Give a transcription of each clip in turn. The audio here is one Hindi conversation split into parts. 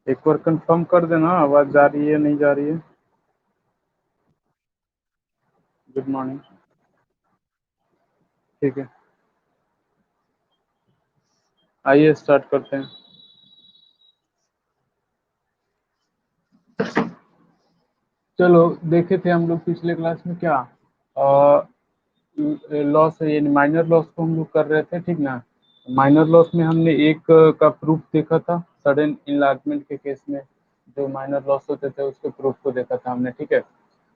एक बार कंफर्म कर देना, आवाज जा रही है नहीं जा रही है। Good morning. ठीक है, आइए स्टार्ट करते हैं। चलो, देखे थे हम लोग पिछले क्लास में क्या लॉस है, यानी माइनर लॉस को हम लोग कर रहे थे, ठीक ना। माइनर लॉस में हमने एक का प्रूफ देखा था, सडन इनलार्जमेंट के केस में जो माइनर लॉस होते थे उसके प्रूफ को देखा था हमने, ठीक है।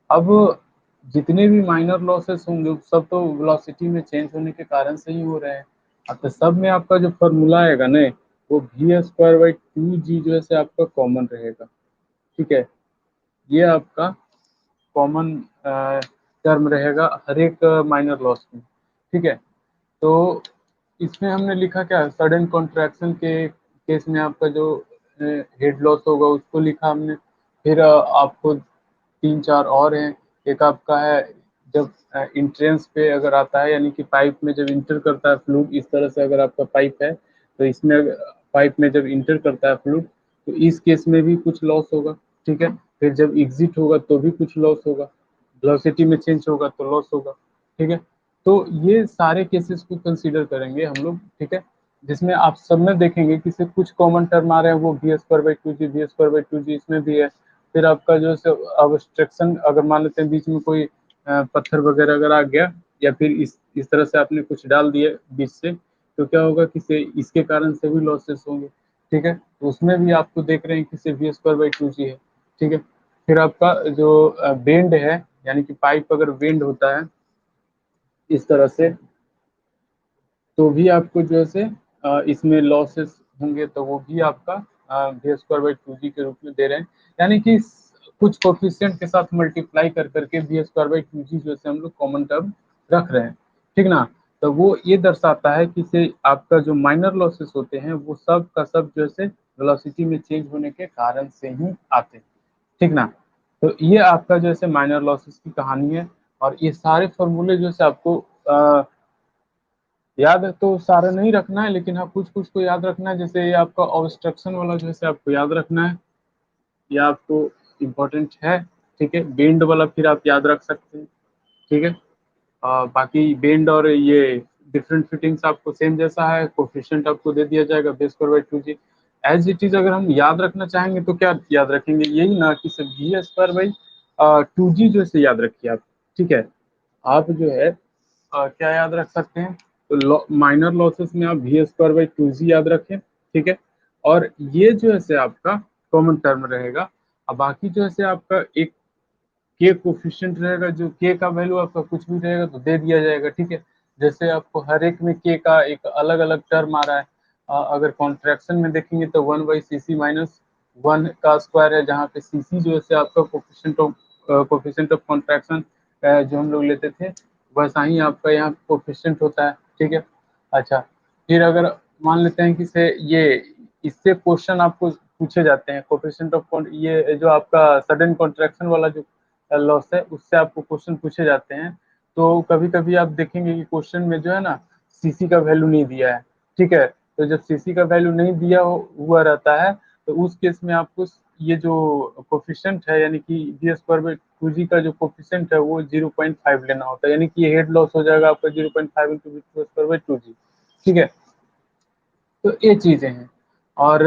अब जितने भी माइनर लॉसेस होंगे सब तो वेलोसिटी में चेंज होने के कारण से ही हो रहे हैं। अब तो सब में आपका जो फॉर्मूला आएगा ना, वो v² / 2g जो है से आपका कॉमन रहेगा, ठीक है। ये आपका कॉमन टर्म रहेगा हर एक माइनर लॉस में, ठीक है। तो इसमें हमने लिखा क्या, सडन कॉन्ट्रैक्शन के केस में आपका जो हेड लॉस होगा उसको लिखा हमने। फिर आपको तीन चार और हैं। एक आपका है जब इंट्रेंस पे अगर आता है, यानी कि पाइप में जब इंटर करता है फ्लूइड, इस तरह से अगर आपका पाइप है तो इसमें पाइप में जब इंटर करता है फ्लूइड तो इस केस में भी कुछ लॉस होगा, ठीक है। फिर जब एग्जिट होगा तो भी कुछ लॉस होगा, वेलोसिटी में चेंज होगा तो लॉस होगा, ठीक है। तो ये सारे केसेस को कंसीडर करेंगे हम लोग, ठीक है। जिसमें आप सब में देखेंगे कि सिर्फ कुछ कॉमन टर्म आ रहे हैं, वो v²/2g v²/2g इसमें भी है। फिर आपका जो है ऑब्स्ट्रक्शन, अगर मान लेते हैं बीच में कोई पत्थर वगैरह अगर आ गया, या फिर इस तरह से आपने कुछ डाल दिए बीच से, तो क्या होगा कि से इसके कारण से भी लॉसेस होंगे, ठीक है। तो उसमें भी आपको देख रहे हैं कि सिर्फ v²/2g है, ठीक है। फिर आपका जो बेंड है, यानी कि पाइप अगर बेंड होता है इस तरह से, तो भी आपको जो है से इसमें लॉसेस होंगे, तो वो भी आपका v²/2g के रूप में दे रहे हैं। यानी कि कुछ कोफिशिएंट के साथ मल्टीप्लाई कर करके v²/2g जो है हम लोग कॉमन टर्म रख रहे हैं, ठीक ना। तो वो ये दर्शाता है कि से आपका जो माइनर लॉसेस होते हैं वो सब का सब जो है वेलोसिटी में चेंज होने के कारण से ही आते हैं, ठीक ना। तो ये आपका जो है माइनर लॉसेस की कहानी है। और ये सारे फॉर्मूले जो है आपको याद है तो सारा नहीं रखना है, लेकिन हाँ कुछ कुछ को याद रखना है। जैसे ये आपका ऑब्स्ट्रक्शन वाला जो है आपको याद रखना है, ये आपको इम्पोर्टेंट है, ठीक है। बेंड वाला फिर आप याद रख सकते हैं, ठीक है। बाकी बेंड और ये डिफरेंट फिटिंग्स आपको सेम जैसा है, कोफिशिएंट आपको दे दिया जाएगा v²/2g एज इट इज। अगर हम याद रखना चाहेंगे तो क्या याद रखेंगे, यही ना कि सर v²/2g जो है याद रखिए आप, ठीक है। आप जो है क्या याद रख सकते हैं, तो माइनर लॉसेस में आप v²/2g याद रखें, ठीक है। और ये जो है से आपका कॉमन टर्म रहेगा। अब बाकी जो है से आपका एक के कोफिशिएंट रहेगा, जो के का वैल्यू आपका कुछ भी रहेगा तो दे दिया जाएगा, ठीक है। जैसे आपको हर एक में के का एक अलग अलग टर्म आ रहा है। अगर कॉन्ट्रैक्शन में देखेंगे तो 1/cc-1 का स्क्वायर है, जहाँ पे सीसी जो है आपका कोफिशिएंट ऑफ कॉन्ट्रैक्शन जो हम लोग लेते थे, वैसा ही आपका यहाँ कोफिशिएंट होता है, ठीक है। अच्छा, फिर अगर मान लेते हैं कि से ये इससे क्वेश्चन आपको पूछे जाते हैं, कोफिशिएंट ऑफ ये जो आपका सडन कॉन्ट्रैक्शन वाला जो लॉस है उससे आपको क्वेश्चन पूछे जाते हैं। तो कभी कभी आप देखेंगे कि क्वेश्चन में जो है ना सीसी का वैल्यू नहीं दिया है, ठीक है। तो जब सीसी का वैल्यू नहीं दिया हुआ रहता है तो उस केस में आपको ये जो कोफिशिएंट है, यानी कि v²/2g का जो कोफिशिएंट है वो 0.5 लेना होता है, यानी कि ये हेड लॉस हो जाएगा आपका 0.5 × v²/2g, ठीक है। तो ये चीजें हैं। और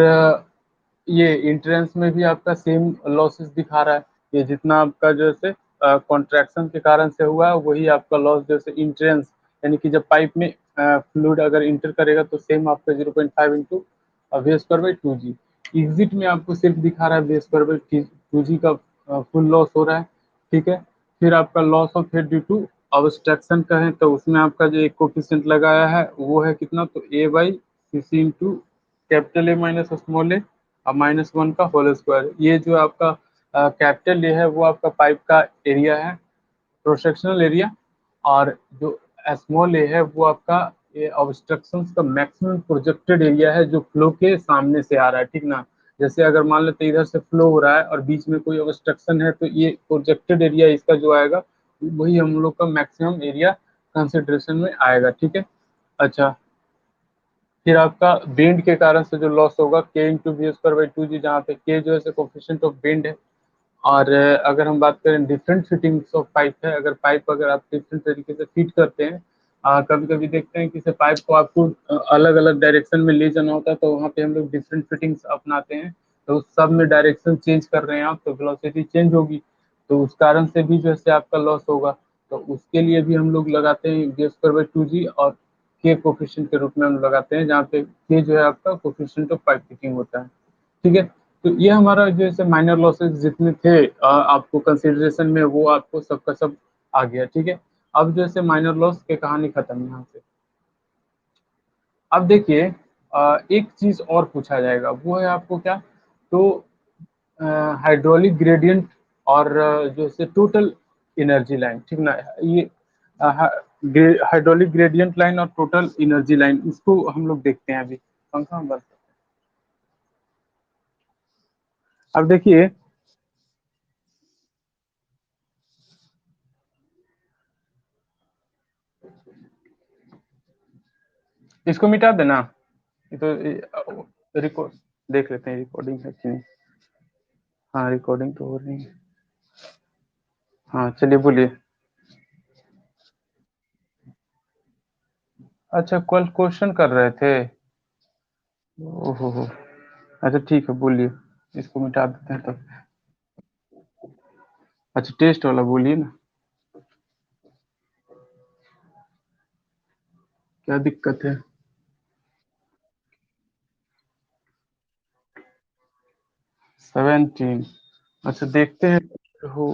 ये इंट्रेंस में भी आपका सेम लॉसेस दिखा रहा है। ये जितना आपका जैसे कॉन्ट्रैक्शन के कारण से हुआ है वही आपका लॉस जैसे इंट्रेंस, यानी कि जब पाइप में फ्लूइड अगर इंटर करेगा तो सेम आपका 0.5 × v²/2g। एग्जिट में आपको सिर्फ दिखा रहा है v²/2g का फुल लॉस हो रहा है, ठीक है। फिर आपका loss of head due to obstruction का है, तो उसमें आपका जो एक कोफिशिएंट लगाया है वो है कितना, तो a/cc into capital A minus small a और -1 का होल स्क्वायर। ये जो आपका कैपिटल ए है वो आपका पाइप का एरिया है, क्रॉस सेक्शनल एरिया। और जो स्मॉल ए है वो आपका ऑब्स्ट्रक्शन का मैक्सिमम प्रोजेक्टेड एरिया है जो फ्लो के सामने से आ रहा है, ठीक ना। जैसे अगर मान लेते इधर से फ्लो हो रहा है और बीच में कोई ऑब्स्ट्रक्शन है तो ये प्रोजेक्टेड एरिया इसका जो आएगा वही हम लोग का मैक्सिमम एरिया कंसिडरेशन में आएगा, ठीक है। अच्छा, फिर आपका बेंड के कारण से जो लॉस होगा k into v square by two g, जहाँ पे के जो है कोफिशिएंट ऑफ बेंड है। और अगर हम बात करें डिफरेंट फिटिंग्स ऑफ पाइप है, अगर पाइप अगर आप डिफरेंट तरीके से फिट करते हैं, कभी कभी देखते हैं कि पाइप को आपको अलग अलग डायरेक्शन में ले जाना होता है, तो वहाँ पे हम लोग डिफरेंट फिटिंग्स अपनाते हैं। तो उस सब में डायरेक्शन चेंज कर रहे हैं आप, तो वेलोसिटी चेंज होगी, तो उस कारण से भी जो है आपका लॉस होगा। तो उसके लिए भी हम लोग लगाते हैं we square by two g, और के कोफिशिएंट के रूप में हम लगाते हैं, जहाँ पे के जो है आपका कोफिशिएंट ऑफ पाइप फिटिंग होता है। ठीक है, तो ये हमारा जैसे माइनर लॉसेस जितने थे आपको कंसिडरेशन में, वो आपको सबका सब आ गया। ठीक है, अब जैसे माइनर लॉस की कहानी खत्म यहाँ से। अब देखिए एक चीज और पूछा जाएगा, वो है आपको क्या, तो हाइड्रोलिक ग्रेडियंट और जो है टोटल एनर्जी लाइन, ठीक ना। ये हाइड्रोलिक ग्रेडियंट लाइन और टोटल एनर्जी लाइन, इसको हम लोग देखते हैं अभी। पंखा बंद। अब देखिए, इसको मिटा देना, ये तो रिकॉर्ड देख लेते हैं, रिकॉर्डिंग है कि नहीं। हाँ, रिकॉर्डिंग तो हो रही है। हाँ, चलिए बोलिए। अच्छा, कल क्वेश्चन कर रहे थे। ओहो हो। अच्छा ठीक है, बोलिए, इसको मिटा देते हैं तब। अच्छा, टेस्ट वाला बोलिए ना, क्या दिक्कत है। 17। अच्छा देखते हैं, हो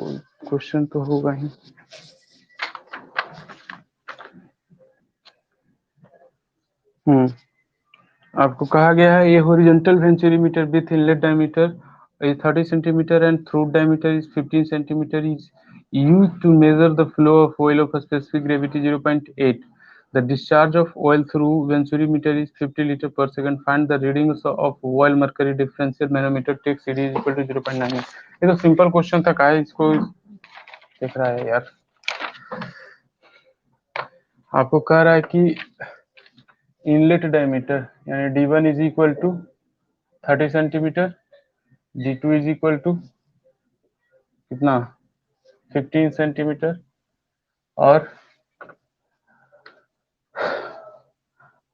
क्वेश्चन तो होगा ही। हम्म, आपको कहा गया है, ये horizontal venturimeter with inlet diameter is 30 centimeter and through diameter is 15 centimeter is used to measure the flow of oil of a specific gravity 0.8. The discharge of oil through venturimeter is 50 liter per second. Find the readings of oil mercury differential manometer. Take CD is equal to 0.9. ये तो सिंपल क्वेश्चन था, काहे इसको देख रहा है यार। आपको कह रहा है कि इनलेट डायमीटर यानी D1 is equal to 30 centimetre, D2 is equal to कितना, 15 सेंटीमीटर, और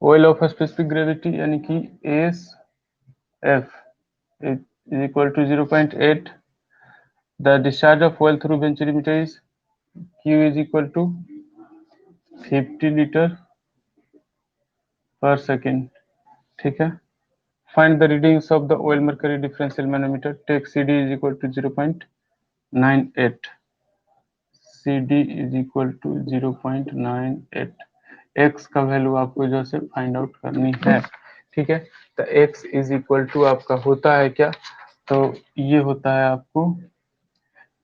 ऑयल ऑफ स्पेसिफिक ग्रेविटी यानी कि S F is equal to 0.8. The discharge of oil through venturimeter is Q is equal to 50 litre per second. ठीक है, find the readings of the oil mercury differential manometer. Take C D is equal to 0.98। C D is equal to 0.98। X का वैल्यू आपको जो है फाइंड आउट करनी है। ठीक है, तो एक्स इज इक्वल टू आपका होता है क्या, तो ये होता है आपको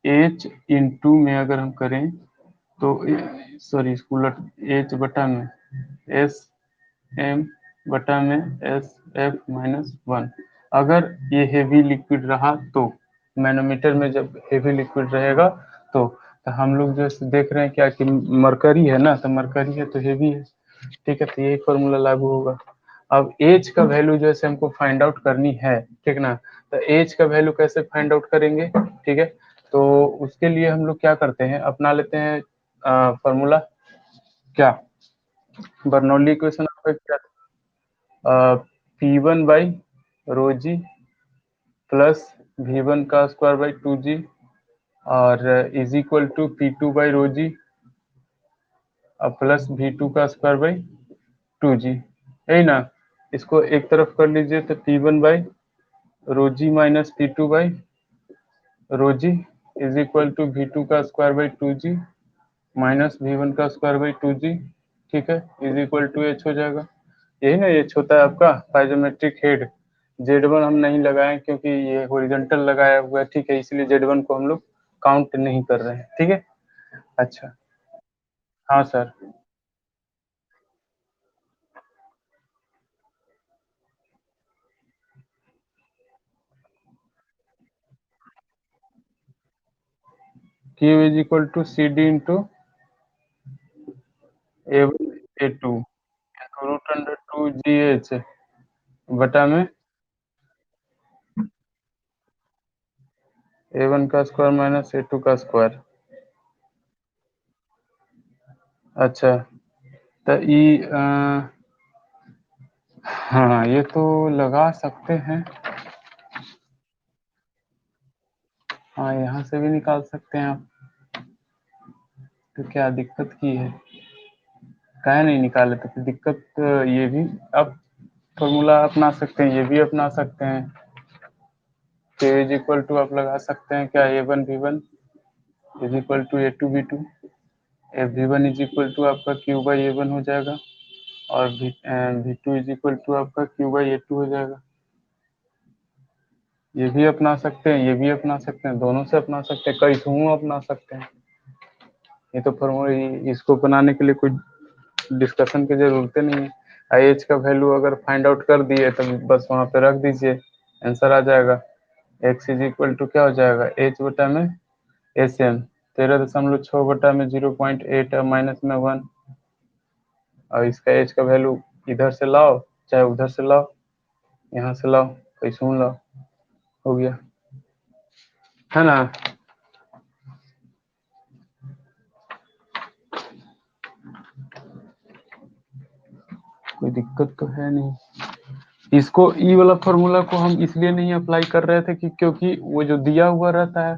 एच इंटू में अगर हम करें तो, सॉरी इसको उलट, एच बटा में एस एम बटा में एस एफ माइनस वन। अगर ये हेवी लिक्विड रहा तो, मैनोमीटर में जब हेवी लिक्विड रहेगा तो हम लोग जो देख रहे हैं क्या कि मरकरी है ना, तो मरकरी है तो हेवी है। ठीक है, तो यही फॉर्मूला लागू होगा। अब एच का वैल्यू जो है हमको फाइंड आउट करनी है, ठीक ना। तो एच का वैल्यू कैसे फाइंड आउट करेंगे, ठीक है, तो उसके लिए हम लोग क्या करते हैं, अपना लेते हैं फॉर्मूला, क्या, बर्नौली इक्वेशन आपका क्या, p one by rho g plus v one का स्क्वायर बाई टू जी, और is equal to p two by rho g plus v two का स्क्वायर बाई टू जी, यही ना। इसको एक तरफ कर लीजिए, तो p one by rho g minus p two by rho g is equal to v two का square by two g minus v one का स्क्वायर बाई टू जी। ठीक है, इज इक्वल टू एच हो जाएगा। यही ना एच होता है आपका पाइजोमेट्रिक हेड। जेड वन हम नहीं लगाए क्योंकि ये हॉरिजॉन्टल लगाया हुआ है, ठीक है, इसलिए जेड वन को हम लोग काउंट नहीं कर रहे हैं। ठीक है, अच्छा। हाँ sir. Q is equal to C D into A one A two √2GH बटा में A1 का स्क्वायर माइनस A2 का स्क्वायर। अच्छा, तो हाँ ये तो लगा सकते हैं। हाँ यहाँ से भी निकाल सकते हैं आप, तो क्या दिक्कत की है? काहे नहीं निकाले? तो फिर दिक्कत ये भी आप फॉर्मूला अपना सकते हैं, ये भी अपना सकते हैं। K इज इक्वल टू आप लगा सकते हैं क्या, A1V1 is equal to A2V2, V1 is equal to आपका Q/A1 हो जाएगा, और V2 इज इक्वल टू आपका Q/A2 हो जाएगा। ये भी अपना सकते हैं, ये भी अपना सकते हैं, दोनों से अपना सकते हैं, कई समूह अपना सकते हैं। ये तो फॉर्मूला, इसको बनाने के लिए कोई डिस्कशन की जरूरत नहीं है। आई एच का वैल्यू अगर फाइंड आउट कर दिए तो बस वहां पे रख दीजिए, आंसर आ जाएगा। एक्स इज इक्वल टू क्या हो जाएगा, एच बटा में एस एम, 13.6 बटा में 0.8 माइनस में 1, और इसका एच का वैल्यू इधर से लाओ चाहे उधर से लाओ, यहाँ से लाओ कैसे लाओ, हो गया, है ना। कोई दिक्कत तो है नहीं। इसको ई वाला फॉर्मूला को हम इसलिए नहीं अप्लाई कर रहे थे कि क्योंकि वो जो दिया हुआ रहता है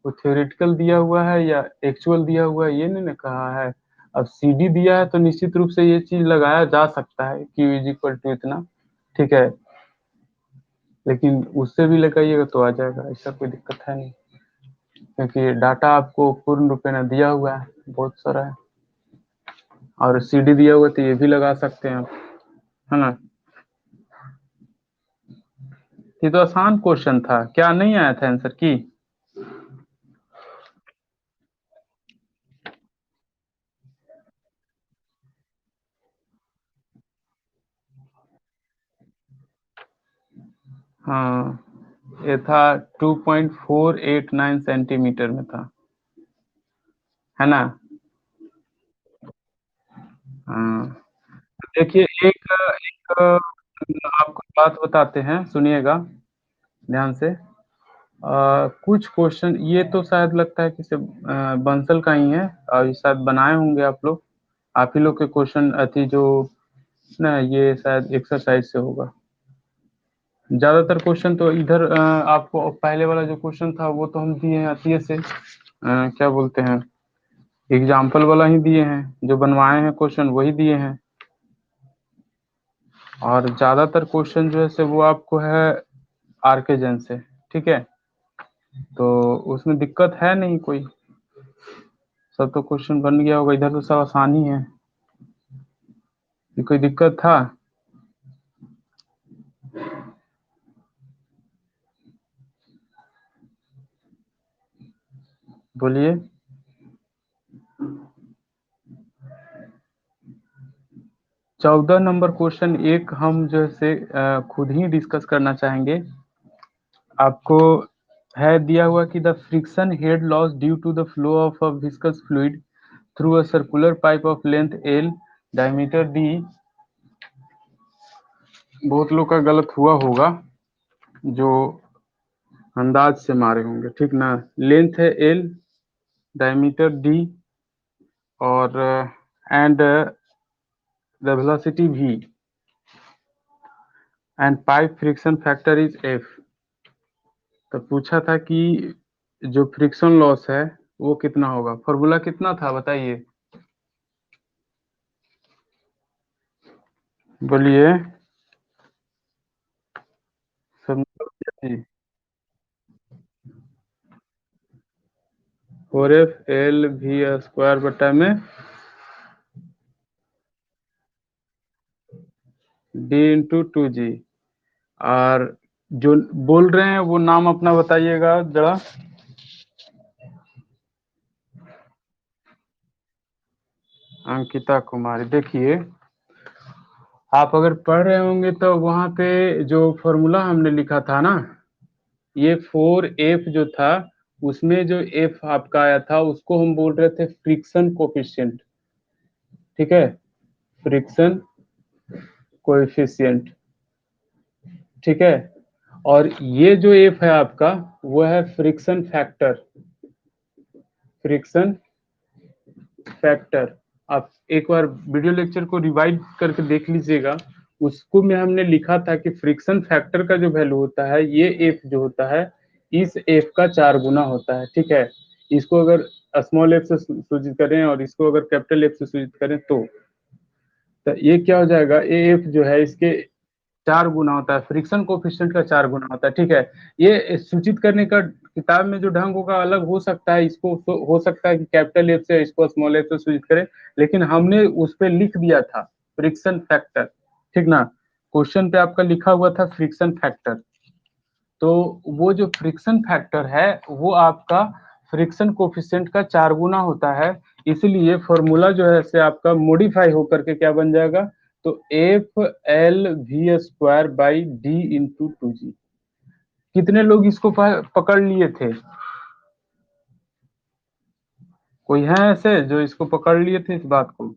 वो थ्योरेटिकल दिया हुआ है या एक्चुअल दिया हुआ है, ये नहीं ना कहा है। अब सीडी दिया है तो निश्चित रूप से ये चीज लगाया जा सकता है Q इज इक्वल टू इतना, ठीक है, लेकिन उससे भी लगाइएगा तो आ जाएगा, ऐसा कोई दिक्कत है नहीं, क्योंकि डाटा आपको पूर्ण रूप में दिया हुआ है, बहुत सारा है, और सीडी दिया हुआ तो ये भी लगा सकते हैं आप, है ना। ये तो आसान क्वेश्चन था, क्या नहीं आया था आंसर की? हाँ ये था 2.489 सेंटीमीटर में था, है ना। हाँ देखिए, एक एक आपको बात बताते हैं, सुनिएगा ध्यान से। कुछ क्वेश्चन ये तो शायद लगता है कि से बंसल का ही है, और ये शायद बनाए होंगे आप लोग, आप ही लोग के क्वेश्चन अति जो ना, ये शायद एक्सरसाइज से होगा। ज्यादातर क्वेश्चन तो इधर आपको पहले वाला जो क्वेश्चन था वो तो हम दिए हैं अति से, क्या बोलते हैं, एग्जाम्पल वाला ही दिए हैं, जो बनवाए हैं क्वेश्चन वही दिए हैं, और ज्यादातर क्वेश्चन जो है से वो आपको है आरके जैन से, ठीक है, तो उसमें दिक्कत है नहीं कोई, सब तो क्वेश्चन बन गया होगा, इधर तो सब आसानी है, कोई दिक्कत था? बोलिए। 14 नंबर क्वेश्चन एक हम जो है से खुद ही डिस्कस करना चाहेंगे। आपको है दिया हुआ कि the friction head loss due to the flow of a viscous fluid through a circular pipe of length L, diameter D। बहुत लोग का गलत हुआ होगा जो अंदाज से मारे होंगे, ठीक ना। लेंथ है L, डायमीटर D, और and the velocity V, and pipe friction factor is F। तो पूछा था कि जो फ्रिक्शन लॉस है वो कितना होगा, फॉर्मूला कितना था बताइए, बोलिए। सब जी, 4F L V स्क्वायर बटा में D × 2G। और जो बोल रहे हैं वो नाम अपना बताइएगा जरा। अंकिता कुमारी। देखिए, आप अगर पढ़ रहे होंगे तो वहां पे जो फॉर्मूला हमने लिखा था ना, ये 4F जो था, उसमें जो F आपका आया था उसको हम बोल रहे थे फ्रिक्शन कोफिशिएंट, ठीक है, फ्रिक्शन कोएफिशिएंट, ठीक है। और ये जो एफ है आपका, वो है फ्रिक्शन फैक्टर। फ्रिक्शन फैक्टर, आप एक बार वीडियो लेक्चर को रिवाइज करके देख लीजिएगा। उसको में हमने लिखा था कि फ्रिक्शन फैक्टर का जो वैल्यू होता है, ये एफ जो होता है, इस एफ का 4 गुना होता है, ठीक है। इसको अगर स्मॉल एफ से सूचित करें और इसको अगर कैपिटल एफ से सूचित करें तो ये क्या हो जाएगा, ए एफ जो है इसके 4 गुना होता है, फ्रिक्शन कोफिशिएंट का 4 गुना होता है, ठीक है। ये सूचित करने का किताब में जो ढंग होगा अलग हो सकता है, इसको हो सकता है कि कैपिटल एफ से इसको स्मॉल एफ से सूचित करें, लेकिन हमने उस पर लिख दिया था फ्रिक्शन फैक्टर, ठीक ना। क्वेश्चन पे आपका लिखा हुआ था फ्रिक्शन फैक्टर। तो वो जो फ्रिक्शन फैक्टर है वो आपका फ्रिक्शन कोफिशिएंट का 4 गुना होता है। इसलिए फॉर्मूला जो है से आपका मॉडिफाई होकर के क्या बन जाएगा, तो F L V square by D into 2G। कितने लोग इसको पकड़ लिए थे? कोई है ऐसे जो इसको पकड़ लिए थे इस बात को?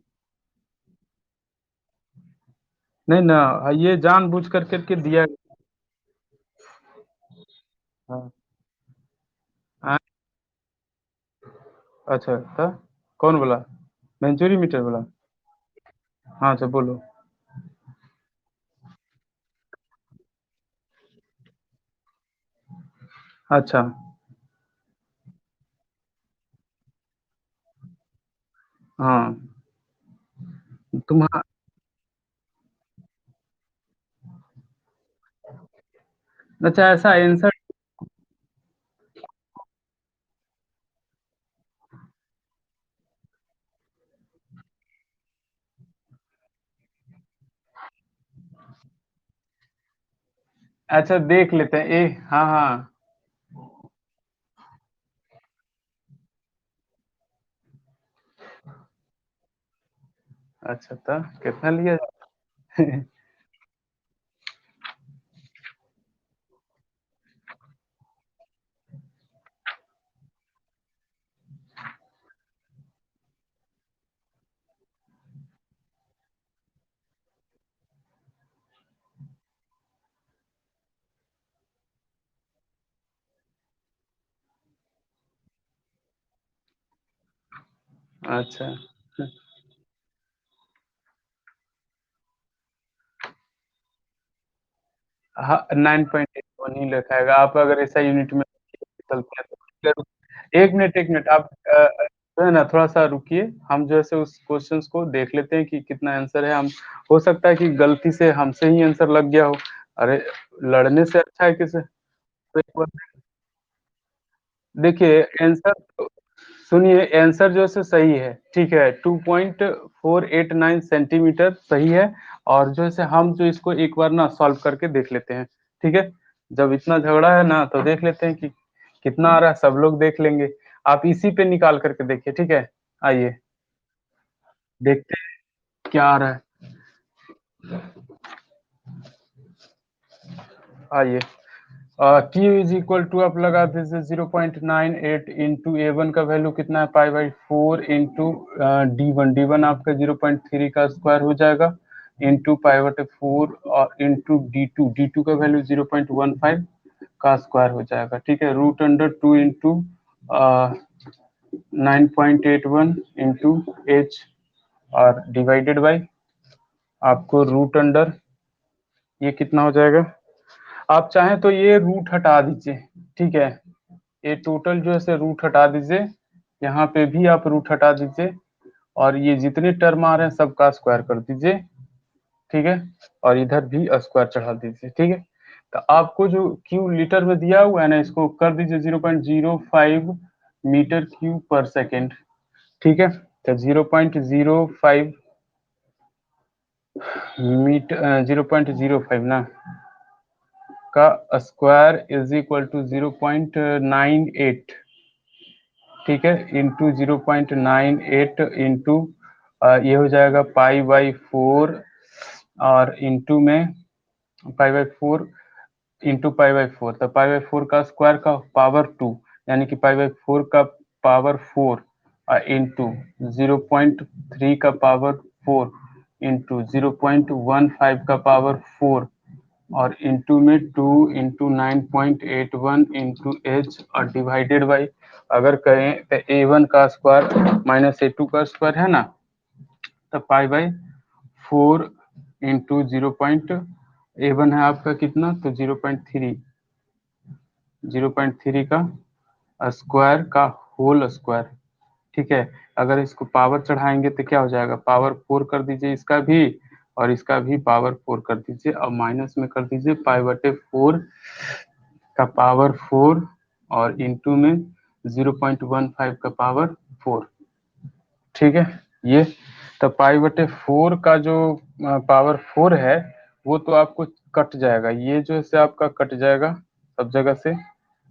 नहीं ना, ये जानबूझ करके दिया। हाँ। हाँ, अच्छा था। कौन बोला? वेंचुरी मीटर बोला? हाँ, अच्छा बोलो। अच्छा। हाँ। तुम्हारा, अच्छा ऐसा आंसर। अच्छा देख लेते हैं, ए हाँ हाँ। अच्छा था, कितना लिया? अच्छा। हाँ, 9.81 ही लिखाएगा। आप अगर ऐसा यूनिट में चलते हैं तो एक मिनट आप जो है ना थोड़ा सा रुकिए। हम जो है से उस क्वेश्चंस को देख लेते हैं कि कितना आंसर है। हम, हो सकता है कि गलती से हमसे ही आंसर लग गया हो। अरे, लड़ने से अच्छा है किसे तो एक बार देखिए आंसर। सुनिए, आंसर जो है सही है, ठीक है, 2.489 सेंटीमीटर सही है। और जो है हम जो इसको एक बार ना सॉल्व करके देख लेते हैं, ठीक है। जब इतना झगड़ा है ना तो देख लेते हैं कि कितना आ रहा है, सब लोग देख लेंगे। आप इसी पे निकाल करके देखिए, ठीक है। आइए देखते हैं क्या आ रहा है। आइए, क्यू इज इक्वल टू आप लगा दीजिए 0.98 इंटू ए वन का वैल्यू कितना है, pi by 4 into D one आपका 0.3 का स्क्वायर हो जाएगा, इंटू पाई बटे 4 और इंटू डी टू का वैल्यू 0.15 का स्क्वायर हो जाएगा, ठीक है। Root under 2 into 9.81 into H और डिवाइडेड बाई आपको रूट अंडर, ये कितना हो जाएगा। आप चाहें तो ये रूट हटा दीजिए, ठीक है। ये टोटल जो है से रूट हटा दीजिए, यहाँ पे भी आप रूट हटा दीजिए, और ये जितने टर्म आ रहे हैं सबका स्क्वायर कर दीजिए, ठीक है। और इधर भी स्क्वायर चढ़ा दीजिए, ठीक है। तो आपको जो क्यू लीटर में दिया हुआ है ना, इसको कर दीजिए 0.05 मीटर क्यूब पर सेकेंड, ठीक है। तो 0.05 मीटर, 0.05 ना का स्क्वायर इज इक्वल टू 0.98, ठीक है, इंटू 0.98 इंटू ये हो जाएगा पाई बाई 4, और इंटू में pi by 4 into pi by 4, तो पाई बाई 4 का स्क्वायर का पावर 2, यानी कि पाई बाई 4 का पावर 4 इंटू 0.3 का पावर 4, इंटू 0.15 का पावर 4 और इंटू में 2 इंटू 9.81 इंटू एच और डिवाइडेड बाई, अगर कहें तो A1 का स्क्वायर माइनस A2 का स्क्वायर है ना, तो पाई बाई 4 इंटू 0.A1 है आपका कितना, तो 0.3 का स्क्वायर का होल स्क्वायर। ठीक है, अगर इसको पावर चढ़ाएंगे तो क्या हो जाएगा, पावर 4 कर दीजिए इसका भी और इसका भी पावर 4 कर दीजिए और माइनस में कर दीजिए पाई बटे 4 का पावर 4 और इंटू में 0.15 का पावर 4। ठीक है, ये तो पाई बटे 4 का जो पावर 4 है वो तो आपको कट जाएगा, ये जो है आपका कट जाएगा सब जगह से,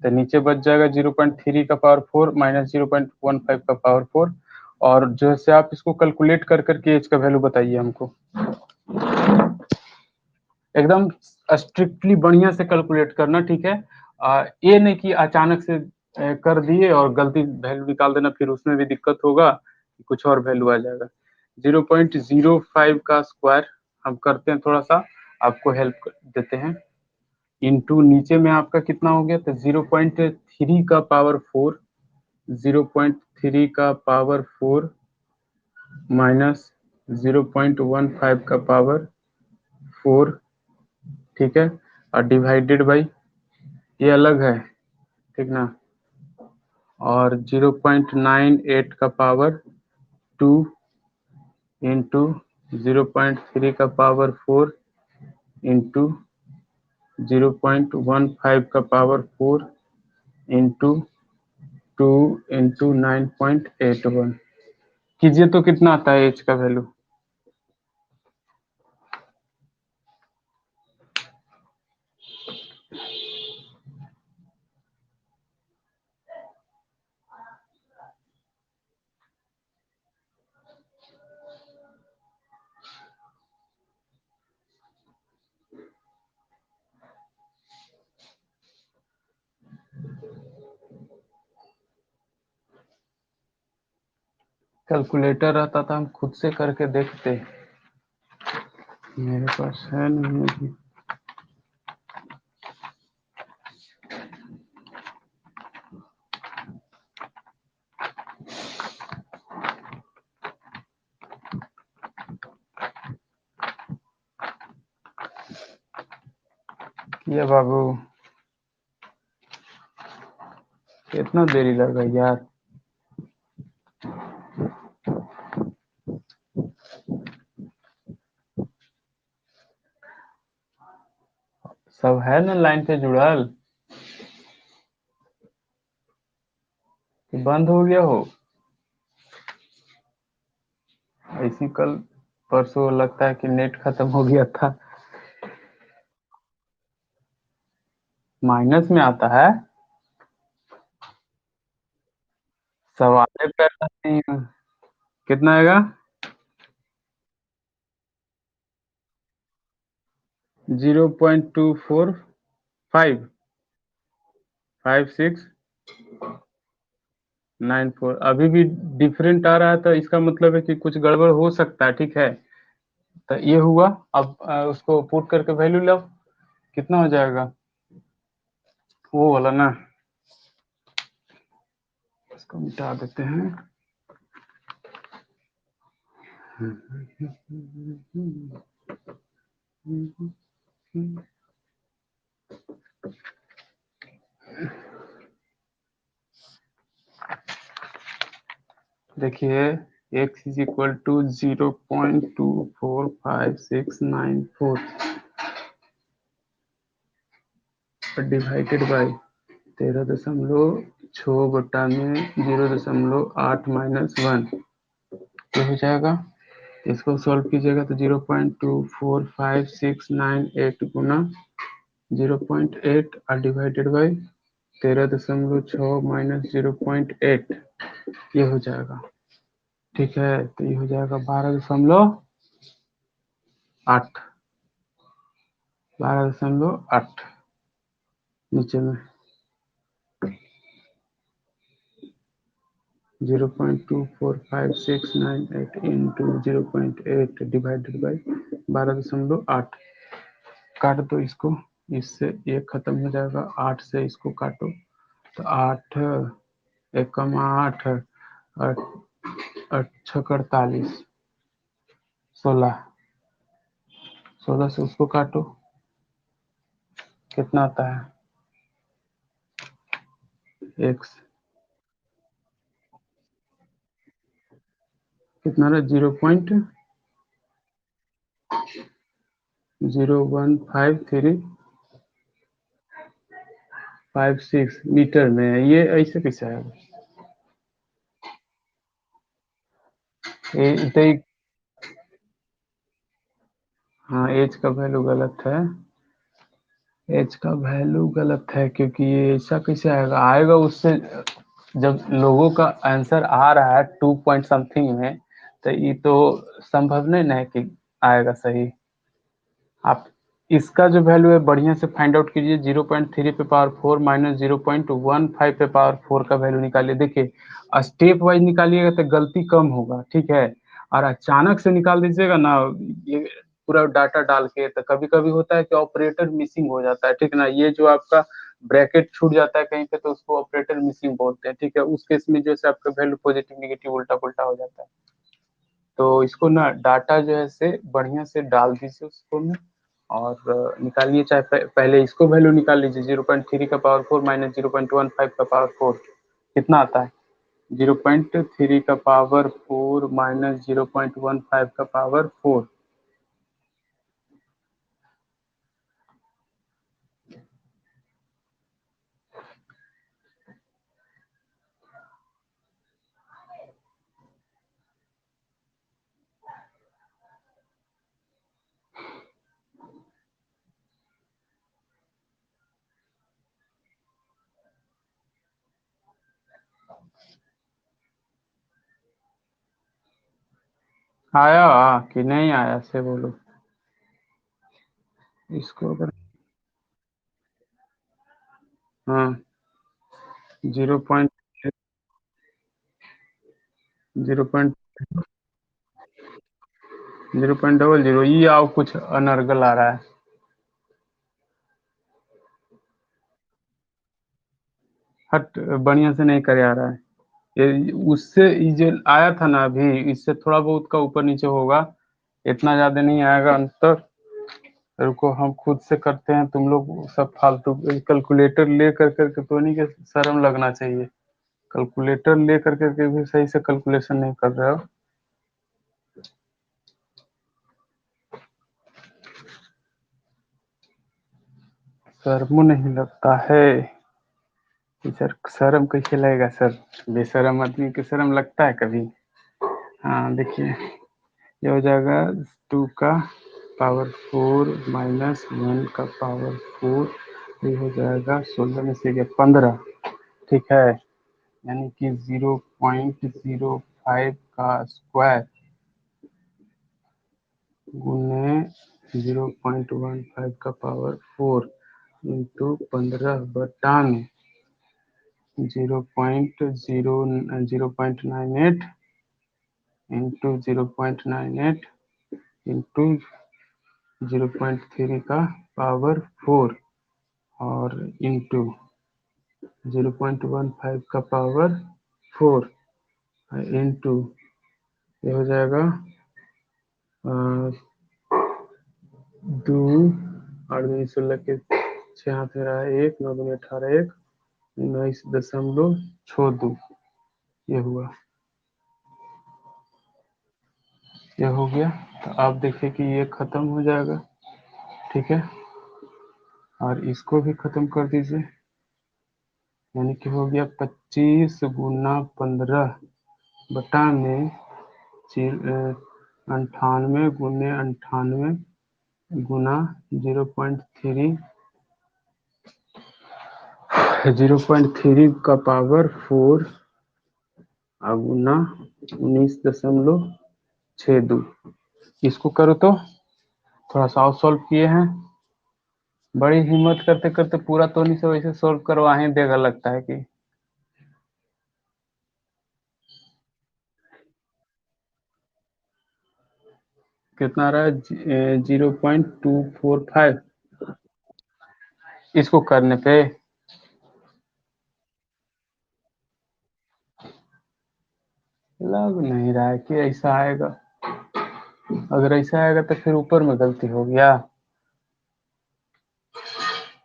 तो नीचे बच जाएगा 0.3 का पावर 4 माइनस 0.15 का पावर 4। और जो है आप इसको कैलकुलेट कर करके एच का वैल्यू बताइए हमको, एकदम स्ट्रिक्टली बढ़िया से कैलकुलेट करना। ठीक है, ये नहीं कि अचानक से कर दिए और गलती वैल्यू निकाल देना, फिर उसमें भी दिक्कत होगा, कुछ और वैल्यू आ जाएगा। 0.05 का स्क्वायर हम करते हैं, थोड़ा सा आपको हेल्प देते हैं। इंटू नीचे में आपका कितना हो गया, तो 0.3 का पावर 4, 0.3 का पावर 4 माइनस 0.15 का पावर 4। ठीक है, और डिवाइडेड बाई, ये अलग है, ठीक ना, और 0.98 का पावर 2 इंटू 0.3 का पावर 4 इंटू 0.15 का पावर 4 इंटू 2 इंटू 9.81 कीजिए तो कितना आता है एच का वैल्यू। कैलकुलेटर रहता था हम खुद से करके देखते, मेरे पास है नहीं अभी। ये बाबू कितना देरी लगा यार, सब है ना लाइन पे जुड़ल कि बंद हो गया हो, ऐसी कल परसों लगता है कि नेट खत्म हो गया था। माइनस में आता है, सवाल पैसा नहीं है। कितना आएगा, 0.245 5694 अभी भी डिफरेंट आ रहा है, तो इसका मतलब है कि कुछ गड़बड़ हो सकता है। ठीक है, तो ये हुआ। अब उसको पुट करके वैल्यू लो, कितना हो जाएगा, वो वाला ना, इसको मिटा देते हैं। देखिए x is equal to 0.24569 divided by 13.6 में 0.8 - 1 तो हो जाएगा। इसको सॉल्व कीजिएगा तो 0.24569 गुना 0.8 और डिवाइडेड बाई 13.6 माइनस 0.8, ये हो जाएगा। ठीक है, तो ये हो जाएगा 12.8, 12.8 नीचे में। 0.24569 इंटू 0.8 डिवाइडेड बाई 12.8। काट दो इसको, इससे ये खत्म हो जाएगा, 8 से इसको काटो तो 8 एकम 8 छक 48, 16, 16 से उसको काटो, कितना आता है एक्स, कितना रहा 0.01556 मीटर में है। ये ऐसे कैसे आएगा? ये हाँ एच का वैल्यू गलत है, एच का वैल्यू गलत है, क्योंकि ये ऐसा कैसे आएगा, आएगा उससे जब लोगों का आंसर आ रहा है 2 पॉइंट समथिंग में, तो ये तो संभव नहीं ना है कि आएगा सही। आप इसका जो वैल्यू है बढ़िया से फाइंड आउट कीजिए, 0.3 पे पावर 4 माइनस 0.15 पे पावर 4 का वैल्यू निकालिए। देखिए स्टेप वाइज निकालिएगा तो गलती कम होगा, ठीक है, और अचानक से निकाल दीजिएगा ना ये पूरा डाटा डाल के, तो कभी कभी होता है कि ऑपरेटर मिसिंग हो जाता है, ठीक ना, ये जो आपका ब्रैकेट छूट जाता है कहीं पे तो उसको ऑपरेटर मिसिंग बोलते हैं, ठीक है, उस केस में जैसे आपका वैल्यू पॉजिटिव निगेटिव उल्टा पुल्टा हो जाता है। तो इसको ना डाटा जो है से बढ़िया से डाल दीजिए उसको में, और निकालिए, चाहे पहले इसको वैल्यू निकाल लीजिए, 0.3 का पावर 4 माइनस 0.15 का पावर 4 कितना आता है, 0.3 का पावर 4 माइनस 0.15 का पावर 4। आया कि नहीं आया से बोलो, इसको अगर हाँ 0. 0.00 ये आओ कुछ अनर्गल आ रहा है, हट बढ़िया से नहीं करे आ रहा है, ये उससे ये जो आया था ना अभी, इससे थोड़ा बहुत का ऊपर नीचे होगा, इतना ज्यादा नहीं आएगा अंतर। रुको हम खुद से करते हैं, तुम लोग सब फालतू कैलकुलेटर ले कर करके तो नहीं, कि शर्म लगना चाहिए, कैलकुलेटर ले कर करके भी सही से कैलकुलेशन नहीं कर रहे हो, शर्म नहीं लगता है। सर शर्म कैसे लगेगा सर, बेशरम आदमी को शर्म लगता है कभी। हाँ देखिए ये हो जाएगा 2 का पावर 4 माइनस 1 का पावर 4, ये हो जाएगा 16 में से गया 15, ठीक है, यानी कि 0.05 का स्क्वायर गुने 0.15 का पावर 4 इंटू 15/में 0.098 इंटू 0.98 इंटू 0.3 का पावर 4 और इंटू 0.15 का पावर 4 इंटू ये हो जाएगा 2 8 दूनी 16 के 6 हाथ में रहा है 1, 9 दूनी 18, 1 19.62 ये हुआ, ये हो गया। तो आप देखिए कि ये खत्म हो जाएगा, ठीक है, और इसको भी खत्म कर दीजिए, यानी कि हो गया 25 गुना 15/में 98 गुने 98 गुना 0.3 का पावर 4 गुना 19.62, इसको करो तो थोड़ा सा और सॉल्व किए हैं, बड़ी हिम्मत करते करते पूरा तो नहीं से वैसे सॉल्व करवाए देगा लगता है कि कितना आ रहा है? 0.245। इसको करने पे लग नहीं रहा है कि ऐसा आएगा। अगर ऐसा आएगा तो फिर ऊपर में गलती हो गया।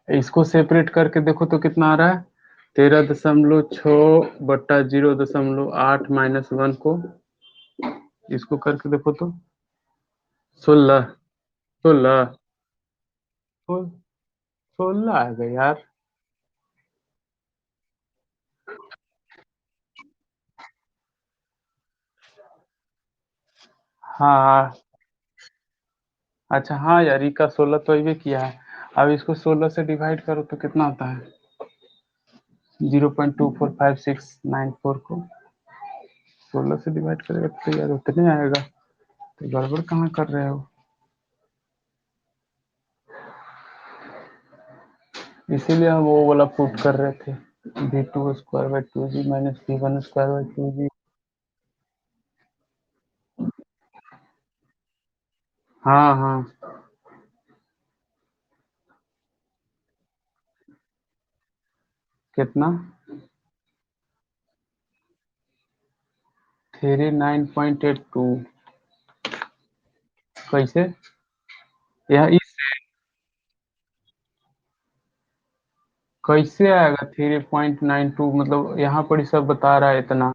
इसको सेपरेट करके देखो तो कितना आ रहा है? 13.6/0.8 -1 को इसको करके देखो तो 16। 16। 16 आ गया यार। हाँ। अच्छा हाँ यार, का 16 तो ये किया है। अब इसको 16 से डिवाइड करो तो कितना आता है? 0.2459694 को 16 से डिवाइड करेगा तो यार उतने आएगा। तो गड़बड़ कहाँ कर रहे हो? इसीलिए हम वो वाला पुट कर रहे थे। v2² / 2g -v1² / 2g। हाँ हाँ। कितना? 39.82। कैसे? यह इस कैसे आएगा 3.92? मतलब यहाँ पर ही सब बता रहा है इतना।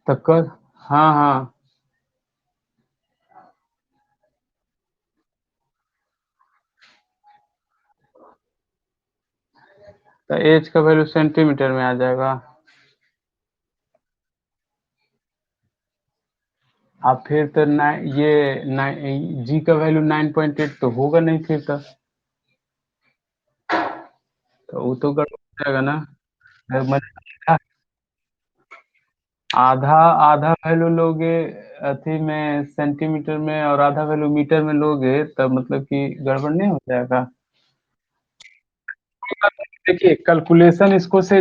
तो कर। हाँ हाँ। तो एच का वैल्यू सेंटीमीटर में आ जाएगा। अब फिर तो जी का वैल्यू 9.8 तो होगा नहीं फिर तो वो तो गड़बड़ हो जाएगा ना। मतलब आधा आधा वैल्यू लोगे अथी में सेंटीमीटर में और आधा वैल्यू मीटर में लोगे तब मतलब कि गड़बड़ नहीं हो जाएगा। देखिए कैलकुलेशन इसको से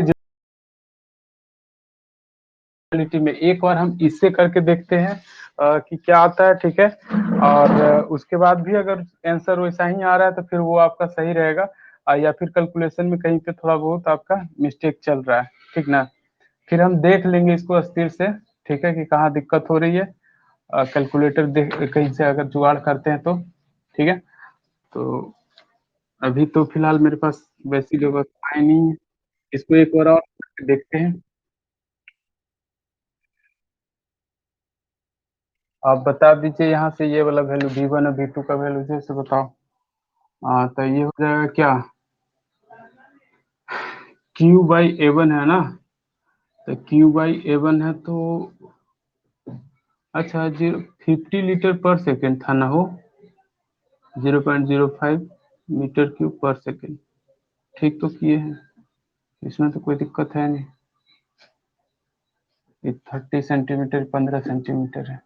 रियलिटी में एक बार हम इससे करके देखते हैं कि क्या आता है, ठीक है। और उसके बाद भी अगर आंसर वैसा ही आ रहा है तो फिर वो आपका सही रहेगा। या फिर कैलकुलेशन में कहीं पे थोड़ा बहुत आपका मिस्टेक चल रहा है, ठीक ना। फिर हम देख लेंगे इसको अस्थिर से, ठीक है, कि कहाँ दिक्कत हो रही है। कैलकुलेटर देख कहीं से अगर जुगाड़ करते हैं तो ठीक है। तो अभी तो फिलहाल मेरे पास वैसी व्यवस्था है नहीं है। इसको एक बार और देखते हैं। आप बता दीजिए यहाँ से ये वाला वैल्यू v1 और v2 का वैल्यू जैसे बताओ। हाँ तो ये हो जाएगा क्या? Q/A1 है ना। तो Q/A1 है तो अच्छा 50 लीटर पर सेकेंड था ना वो। 0.05 मीटर क्यूब पर सेकेंड। ठीक तो किए हैं। इसमें तो कोई दिक्कत है नहीं। ये 30 सेंटीमीटर 15 सेंटीमीटर है।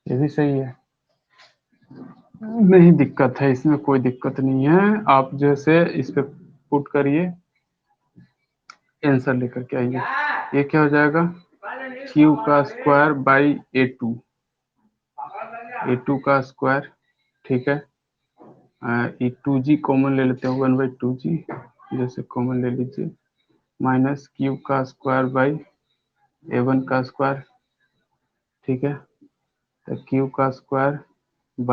ये भी सही है। नहीं दिक्कत है, इसमें कोई दिक्कत नहीं है। आप जैसे इस पे पुट करिए, आंसर लेकर के आइए। ये क्या हो जाएगा? Q² / A2 का स्क्वायर, ठीक है। ये 2g कॉमन ले लेते हैं, 1/2g जैसे कॉमन ले लीजिए। -Q² / A1 का स्क्वायर, ठीक है। तो Q²/2 ×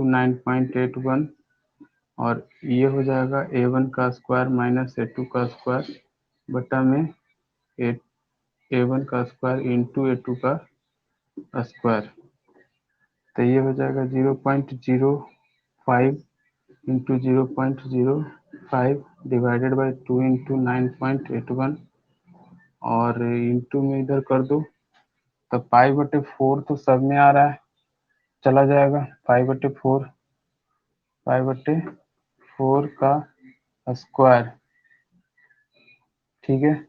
9.81। और ये हो जाएगा A1 का स्क्वायर -A2 का स्क्वायर बटा में ए A1 का स्क्वायर इंटू A2 का स्क्वायर। तो ये हो जाएगा 0.05 × 0.05 डिवाइडेड बाई 2 × 9.81। और इंटू में इधर कर दो तो π/4 तो सब में आ रहा है, चला जाएगा। π/4 का स्क्वायर, ठीक है।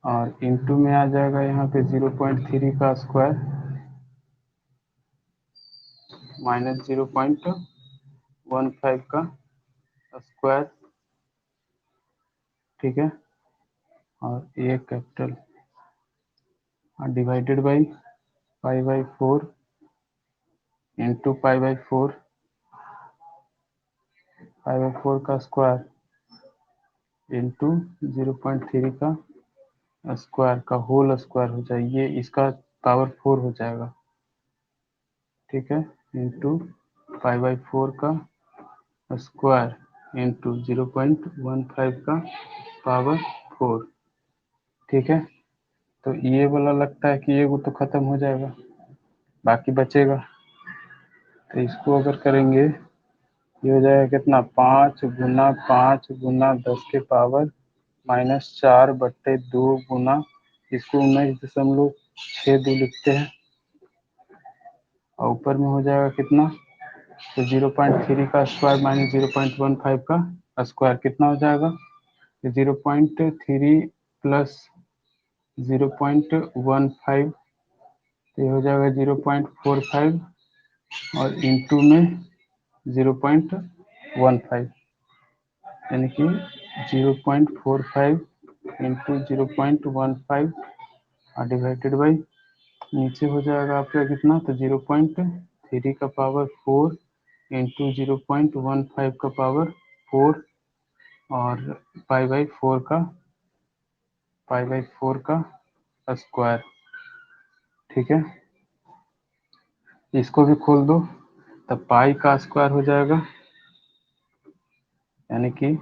और इंटू में आ जाएगा यहाँ पे 0.3 का स्क्वायर -0.15 का स्क्वायर, ठीक है। और ए कैपिटल डिवाइडेड बाई π/4 इंटू π/4 का स्क्वायर इंटू 0.3 का स्क्वायर का होल स्क्वायर हो जाए, ये इसका पावर 4 हो जाएगा, ठीक है, इंटू π/4 का स्क्वायर इंटू 0.15 का पावर 4, ठीक है। तो ये वाला लगता है कि ये वो तो खत्म हो जाएगा, बाकी बचेगा। तो इसको अगर करेंगे ये हो जाएगा कितना, 5 × 5 × 10⁻⁻⁴ गुना, इसको 19.62 लिखते हैं, और ऊपर में हो जाएगा कितना, तो 0.3 का स्क्वायर माइनस 0.15 का स्क्वायर कितना हो जाएगा, 0.3 प्लस 0.15, तो ये हो जाएगा 0.45, और इंटू में 0.15, यानी कि 0.45 इंटू 0.15 और डिवाइडेड बाई, नीचे हो जाएगा आपका कितना, तो 0.3 का पावर 4 इंटू 0.15 का पावर 4 और π/4 का स्क्वायर, ठीक है। इसको भी खोल दो, तब पाई का स्क्वायर हो जाएगा, यानी कि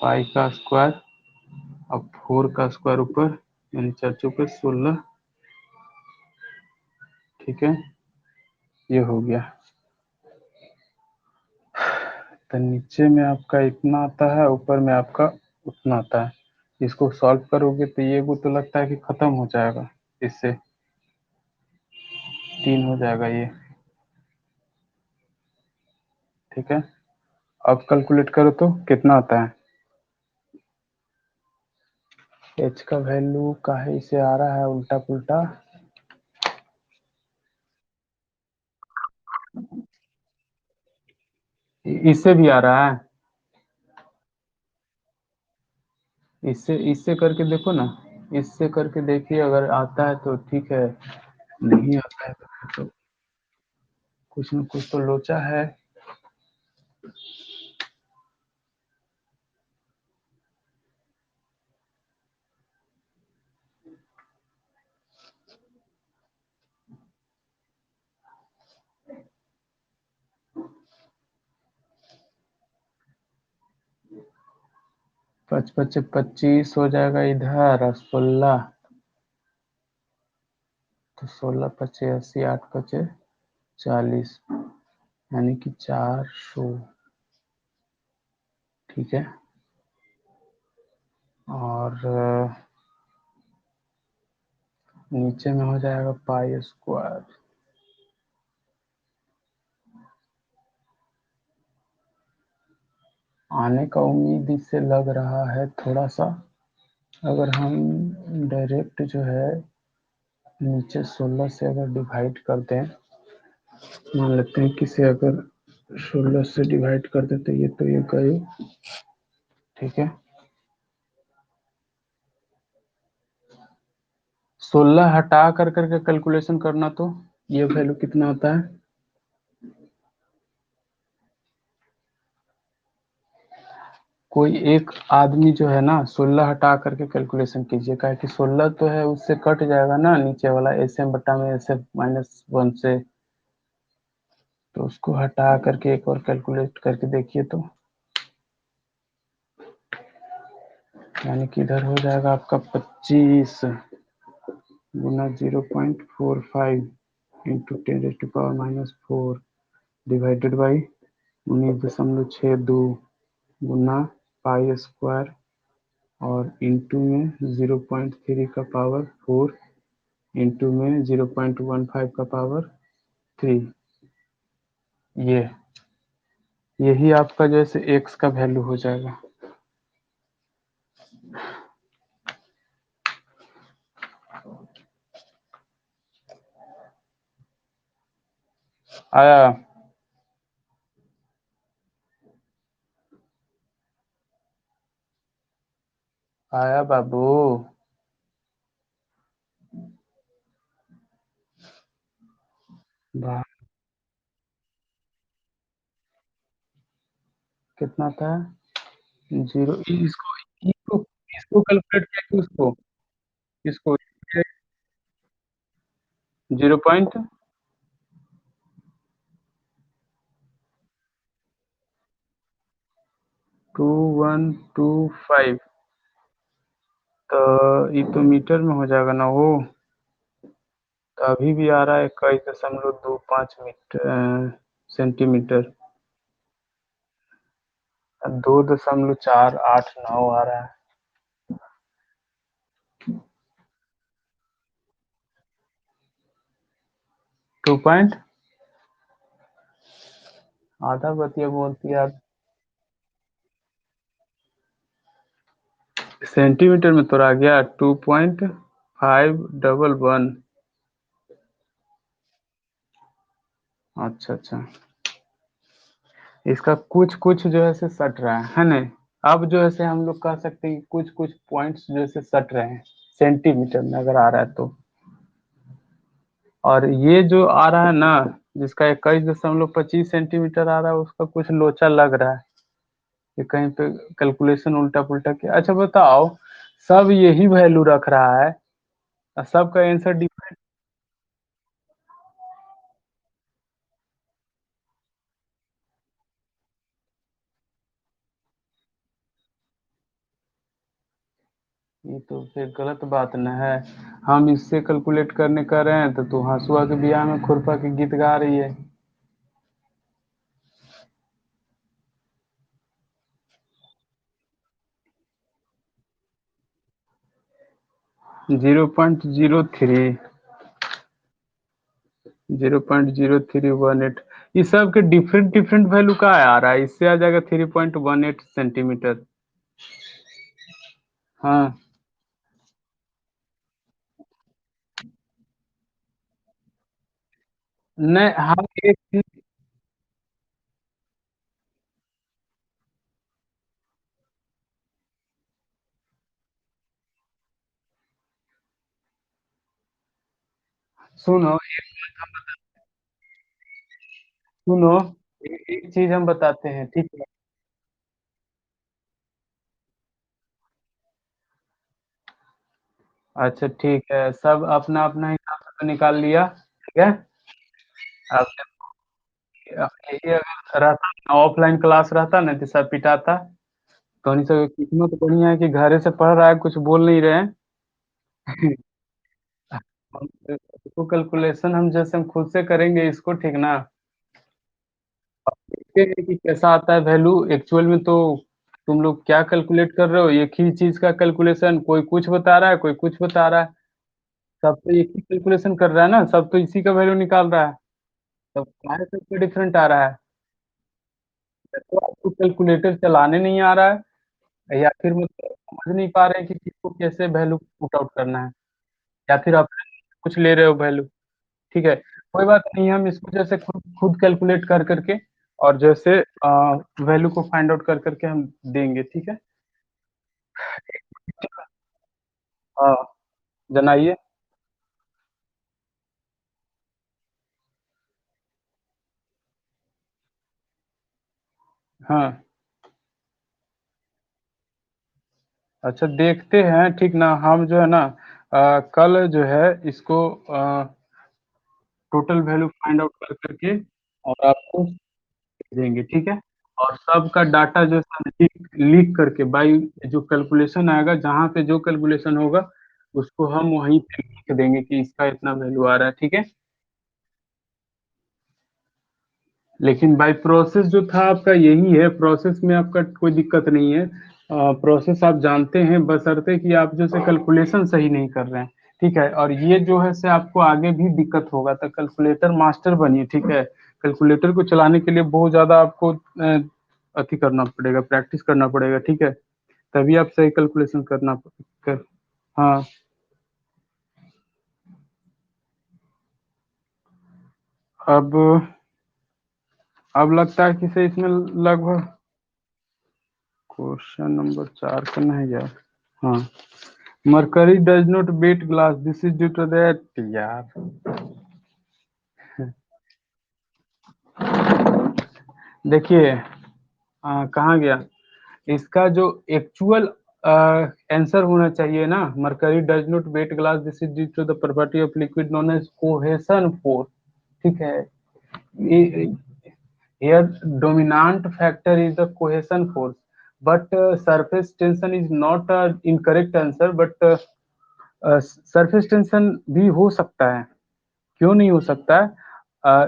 पाई का स्क्वायर अब 4 का स्क्वायर ऊपर, यानी 4 चौके 16, ठीक है, ये हो गया। तो नीचे में आपका इतना आता है, ऊपर में आपका उतना आता है। इसको सॉल्व करोगे तो ये वो तो लगता है कि खत्म हो जाएगा, इससे 3 हो जाएगा ये, ठीक है। अब कैलकुलेट करो तो कितना आता है। एच का वैल्यू काहे से आ रहा है उल्टा पुल्टा, इससे भी आ रहा है, इससे इससे करके देखो ना, इससे करके देखिए, अगर आता है तो ठीक है, नहीं आता है तो कुछ न कुछ तो लोचा है। पच पच 25 हो जाएगा इधर, और 16, तो 16 पचे 80, 8 पचे 40, यानी कि 400, ठीक है। और नीचे में हो जाएगा पाई स्क्वायर, आने का उम्मीद इससे लग रहा है थोड़ा सा। अगर हम डायरेक्ट जो है नीचे 16 से अगर डिवाइड करते हैं, मान लेते हैं कि से अगर 16 से डिवाइड कर देते, ये तो ये गए, ठीक है। 16 हटा कर करके कैलकुलेशन करना, तो ये वैल्यू कितना आता है, कोई एक आदमी जो है ना 16 हटा करके कैलकुलेशन कीजिए, क्या कि 16 तो है उससे कट जाएगा ना नीचे वाला, एसएम बटा में एसएफ -1 से, तो उसको हटा करके एक और कैलकुलेट करके देखिए, तो यानी कि इधर हो जाएगा आपका 25 गुना 0.45 into 10⁻⁻⁴ divided by 19.62 Guna pi square और इंटू में 0.3 का पावर 4 इंटू में 0.15 का पावर 3, ये यही आपका जैसे x का वैल्यू हो जाएगा। आया, आया बाबू। वाह, कितना था? जीरो। इसको इसको इसको कैलकुलेट किया उसको, इसको 0.2125। तो ये तो मीटर में हो जाएगा ना वो। तो अभी भी आ रहा है 21.25 मीटर सेंटीमीटर। 2.489 आ रहा है। 2 पॉइंट। आधा बतिया बोलती है आप। सेंटीमीटर में तो आ गया 2.511। अच्छा अच्छा। इसका कुछ कुछ जो है से सट रहा है ना। अब जो है से हम लोग कह सकते हैं कि कुछ कुछ पॉइंट्स जो है से सट रहे हैं सेंटीमीटर में अगर आ रहा है तो। और ये जो आ रहा है ना, जिसका 21.25 सेंटीमीटर आ रहा है, उसका कुछ लोचा लग रहा है कि कहीं पे कैलकुलेशन उल्टा पुल्टा किया। अच्छा बताओ, सब यही वैल्यू रख रहा है और सबका आंसर डिफरेंट। ये तो फिर गलत बात न है। हम इससे कैलकुलेट करने कर रहे हैं तो तू हंसुआ के बियाह में खुरपा के गीत गा रही है। 0.03। 0.0318। ये सब के डिफरेंट डिफरेंट वैल्यू का आ रहा है, इससे आ जाएगा 3.18 सेंटीमीटर। हाँ। नहीं, हम एक चीज सुनो। सुनो, एक चीज हम बताते हैं, ठीक है? अच्छा ठीक है, सब अपना अपना हिसाब से तो निकाल लिया, ठीक है। अब अब यही अगर रहता ऑफलाइन क्लास रहता ना तो सब पिटाता। तो नहीं सब किस्मत बढ़िया है कि घरे से पढ़ रहा है, कुछ बोल नहीं रहे हैं। इसको कैलकुलेशन हम जैसे हम खुद से करेंगे इसको, ठीक ना? देखते हैं कि कैसा आता है वैल्यू एक्चुअल में। तो तुम लोग क्या कैलकुलेट कर रहे हो? एक ही चीज का कैलकुलेशन, कोई कुछ बता रहा है कोई कुछ बता रहा है। सब तो एक ही कैलकुलेशन कर रहा है ना, सब तो इसी का वैल्यू निकाल रहा है। तब हमारे सबसे डिफरेंट आ रहा है। तो आपको कैलकुलेटर चलाने नहीं आ रहा है, या फिर मतलब समझ नहीं पा रहे हैं कि किसको कैसे वैल्यू पुट आउट करना है, या फिर आप कुछ ले रहे हो वैल्यू। ठीक है, कोई बात नहीं, हम इसको जैसे खुद खुद कैलकुलेट कर करके और जैसे वैल्यू को फाइंड आउट कर करके हम देंगे, ठीक है। हाँ, जनाइए। हाँ। अच्छा देखते हैं, ठीक ना? हम जो है ना कल जो है इसको टोटल वैल्यू फाइंड आउट कर करके और आपको देंगे, ठीक है। और सबका डाटा जो है लिख लिख करके बाई, जो कैलकुलेशन आएगा जहाँ पे जो कैलकुलेशन होगा उसको हम वहीं पे लिख देंगे कि इसका इतना वैल्यू आ रहा है, ठीक है। लेकिन बाई प्रोसेस जो था आपका यही है, प्रोसेस में आपका कोई दिक्कत नहीं है। प्रोसेस आप जानते हैं, बशर्ते कि आप जैसे कैलकुलेशन सही नहीं कर रहे हैं, ठीक है। और ये जो है से आपको आगे भी दिक्कत होगा, तो कैलकुलेटर मास्टर बनिए, ठीक है। कैलकुलेटर को चलाने के लिए बहुत ज़्यादा आपको अति करना पड़ेगा, प्रैक्टिस करना पड़ेगा, ठीक है। तभी आप सही कैलकुलेशन कर। हाँ। अब अब लगता है कि से इसमें लगभग क्वेश्चन नंबर 4 का नहीं यार। हाँ, mercury does not wet glass, this is due to that यार। देखिए, कहाँ गया इसका जो एक्चुअल आंसर होना चाहिए ना, mercury does not wet glass, this is due to the property of liquid known as cohesion force. ठीक है, here dominant factor is the cohesion force, but surface tension is not a incorrect answer, but surface tension भी हो सकता है। क्यों नहीं हो सकता है? अ,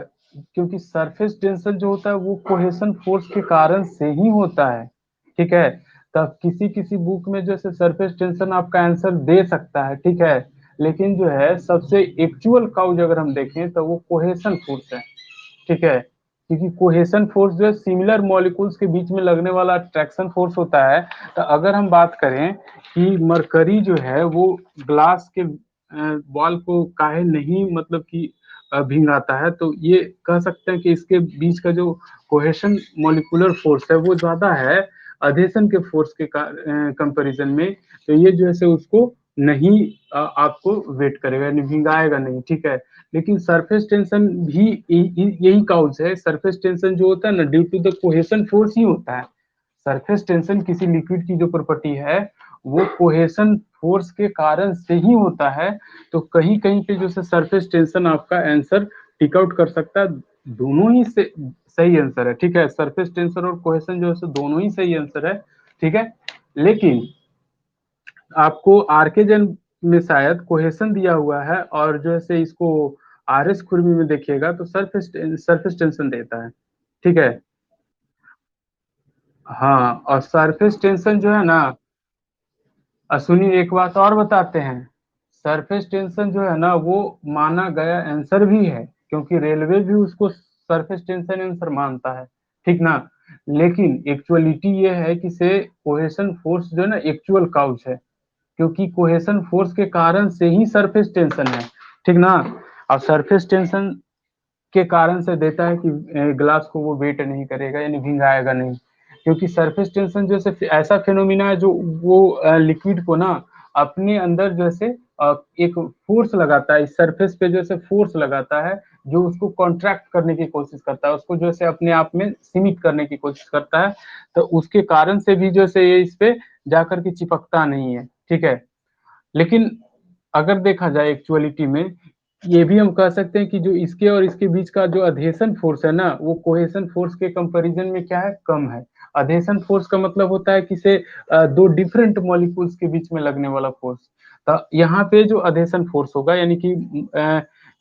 क्योंकि सरफेस टेंशन जो होता है वो कोहेशन फोर्स के कारण से ही होता है। ठीक है, तब किसी किसी बुक में जैसे सरफेस टेंशन आपका आंसर दे सकता है, ठीक है, लेकिन जो है सबसे एक्चुअल काउज अगर हम देखें तो वो कोहेशन फोर्स है। ठीक है, क्योंकि कोहेशन फोर्स जो है सिमिलर मॉलिक्यूल्स के बीच में लगने वाला अट्रैक्शन फोर्स होता है। तो अगर हम बात करें कि मरकरी जो है वो ग्लास के बॉल को काहे नहीं मतलब कि भिंगाता है, तो ये कह सकते हैं कि इसके बीच का जो कोहेशन मॉलिकुलर फोर्स है वो ज्यादा है अधेशन के फोर्स के कंपैरिजन में। तो ये जो है से उसको नहीं आपको वेट करेगा, यानी भिंगाएगा नहीं। ठीक है, लेकिन सरफेस टेंशन भी यही काउज है। सरफेस टेंशन जो होता है ना due to the cohesion force ही होता है। सरफेस टेंशन किसी लिक्विड की जो प्रॉपर्टी है वो कोहेशन फोर्स के कारण से ही होता है। तो कहीं कहीं पे जो है सरफेस टेंशन आपका आंसर टिक आउट कर सकता है। दोनों ही से सही आंसर है। ठीक है, सरफेस टेंशन और कोहेशन जो है दोनों ही सही आंसर है। ठीक है, लेकिन आपको आरके जन में शायद कोहेशन दिया हुआ है और जो है से इसको आर एस खुरमी में देखिएगा तो सरफेस टेंशन देता है। ठीक है, हाँ, और सरफेस टेंशन जो है ना, सुनिए एक बात और बताते हैं। सरफेस टेंशन जो है ना वो माना गया आंसर भी है, क्योंकि रेलवे भी उसको सरफेस टेंशन आंसर मानता है। ठीक ना, लेकिन एक्चुअलिटी ये है कि से कोहेशन फोर्स जो है ना एक्चुअल काउच है, क्योंकि कोहेशन फोर्स के कारण से ही सरफेस टेंशन है। ठीक ना, और सरफेस टेंशन के कारण से देता है कि ग्लास को वो वेट नहीं करेगा, यानी भिंगाएगा नहीं। क्योंकि सरफेस टेंशन जैसे ऐसा फिनोमिना है जो वो लिक्विड को ना अपने अंदर जैसे एक फोर्स लगाता है, इस सरफेस पे जैसे फोर्स लगाता है जो उसको कॉन्ट्रैक्ट करने की कोशिश करता है, उसको जैसे अपने आप में सीमित करने की कोशिश करता है। तो उसके कारण से भी जैसे ये इस पे जाकर के चिपकता नहीं है। ठीक है, लेकिन अगर देखा जाए एक्चुअलिटी में, ये भी हम कह सकते हैं कि जो इसके और इसके बीच का जो अधेशन फोर्स है ना वो कोहेशन फोर्स के कंपैरिजन में क्या है, कम है। अधेशन फोर्स का मतलब होता है कि से दो डिफरेंट मॉलिक्यूल्स के बीच में लगने वाला फोर्स। तो यहाँ पे जो अधेशन फोर्स होगा यानी कि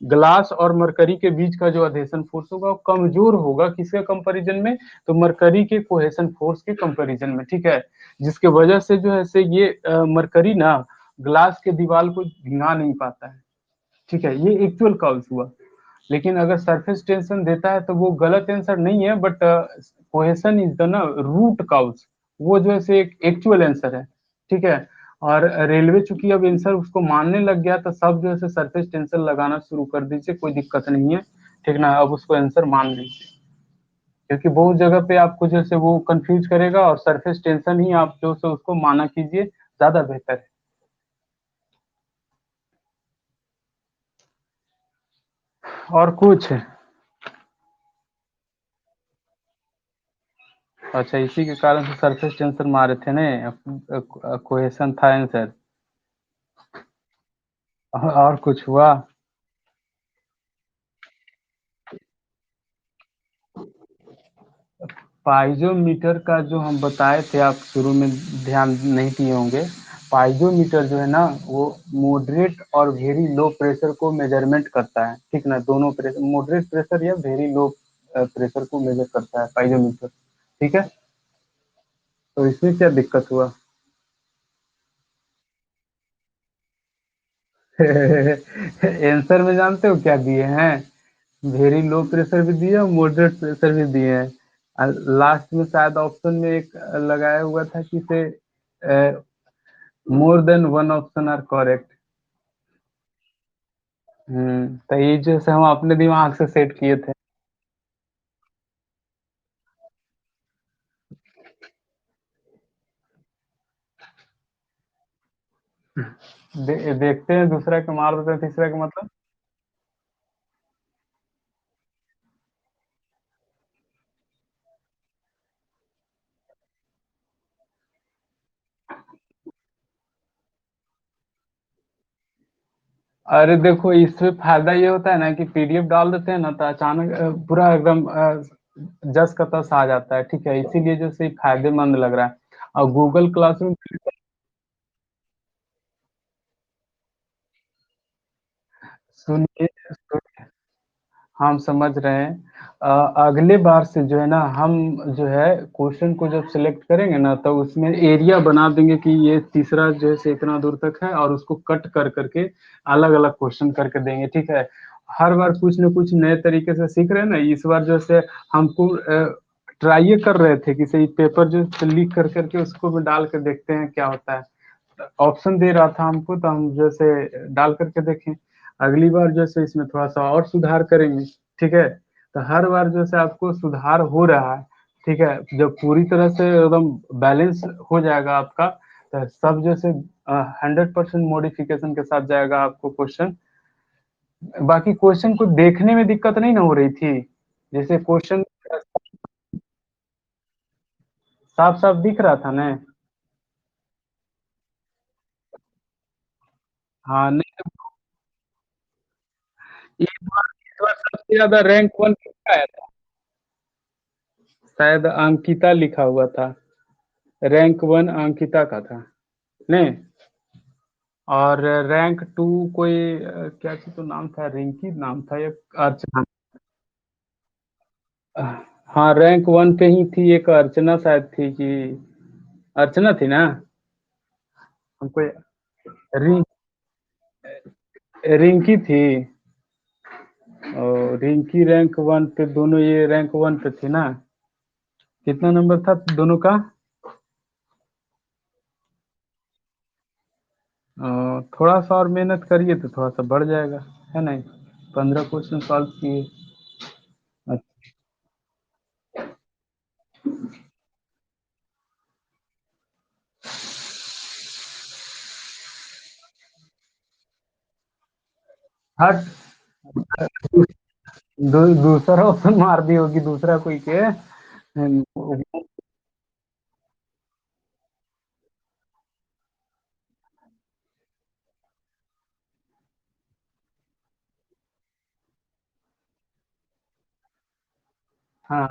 ग्लास और मरकरी के बीच का जो अधेशन फोर्स होगा वो कमजोर होगा किसके कंपैरिजन में, तो मरकरी के कोहेशन फोर्स के कंपैरिजन में। ठीक है, जिसके वजह से जो है से ये मरकरी ना ग्लास के दीवार को भिंगा नहीं पाता है। ठीक है, ये एक्चुअल काउज हुआ। लेकिन अगर सरफेस टेंशन देता है तो वो गलत आंसर नहीं है, बट कोहेशन इज द ना रूट काउज, वो जो है से एक एक्चुअल आंसर है। ठीक है, और रेलवे चूंकि अब आंसर उसको मानने लग गया तो सब जो है सरफेस टेंशन लगाना शुरू कर दीजिए, कोई दिक्कत नहीं है। ठीक ना, अब उसको आंसर मान लीजिए, क्योंकि बहुत जगह पे आपको जैसे वो कंफ्यूज करेगा, और सरफेस टेंशन ही आप जो से उसको माना कीजिए, ज्यादा बेहतर है। और कुछ? अच्छा, इसी के कारण से सरफेस टेंशन मारे थे ने, कोहेशन था आंसर। और कुछ हुआ? पाइजोमीटर का जो हम बताए थे, आप शुरू में ध्यान नहीं दिए होंगे। पाइजोमीटर जो है ना वो मॉडरेट और वेरी लो प्रेशर को मेजरमेंट करता है। ठीक ना, दोनों प्रेशर, मॉडरेट प्रेशर या वेरी लो प्रेशर को मेजर करता है पाइजोमीटर। ठीक है, तो इसमें क्या दिक्कत हुआ? आंसर में जानते हो क्या दिए हैं? वेरी लो प्रेशर भी दिए और मॉडरेट प्रेशर भी दिए हैं। लास्ट में शायद ऑप्शन में एक लगाया हुआ था कि से more than one option are correct. तो ये जो से हम अपने दिमाग से सेट किए थे। देखते हैं, दूसरा के मार देते हैं, तीसरा का मतलब। अरे देखो, इससे फायदा ये होता है ना कि पीडीएफ डाल देते हैं ना तो अचानक पूरा एकदम जस का तस आ जाता है, ठीक है, इसीलिए जो सही फायदेमंद लग रहा है। और गूगल क्लासरूम। सुनिए, हम समझ रहे हैं। अगले बार से जो है ना, हम जो है क्वेश्चन को जब सिलेक्ट करेंगे ना, तो उसमें एरिया बना देंगे कि ये तीसरा जो है से इतना दूर तक है, और उसको कट कर करके अलग अलग क्वेश्चन करके देंगे, ठीक है। हर बार कुछ न कुछ नए तरीके से सीख रहे हैं ना, इस बार जो है हमको ट्राई ये कर रहे थे कि सही पेपर जो लिख कर करके उसको भी डाल के देखते हैं क्या होता है। ऑप्शन दे रहा था हमको, तो हम जैसे डाल करके देखें। अगली बार जैसे इसमें थोड़ा सा और सुधार करेंगे, ठीक है। तो हर बार जैसे आपको सुधार हो रहा है, ठीक है, जब पूरी तरह से एकदम बैलेंस हो जाएगा आपका, तो सब जैसे 100% मॉडिफिकेशन के साथ जाएगा आपको क्वेश्चन। बाकी क्वेश्चन को देखने में दिक्कत नहीं ना हो रही थी, जैसे क्वेश्चन साफ साफ दिख रहा था ना। हाँ नहीं, इस बार सबसे ज्यादा रैंक 1 किसका आया था? शायद अंकिता लिखा हुआ था। रैंक 1 अंकिता का था। नहीं, और रैंक 2 कोई क्या चीज तो नाम था, रिंकी नाम था, एक अर्चना। हाँ, रैंक 1 पे ही थी एक अर्चना शायद थी कि, अर्चना थी ना। हमको रिं, रिंकी थी। और रिंकी रैंक 1 पे, दोनों ये रैंक 1 पे थी ना। कितना नंबर था दोनों का? थोड़ा सा और मेहनत करिए तो थोड़ा सा बढ़ जाएगा, है नहीं? 15 क्वेश्चन सॉल्व किए। हट, दूसरा ऑप्शन मार दी होगी, दूसरा कोई के। हाँ,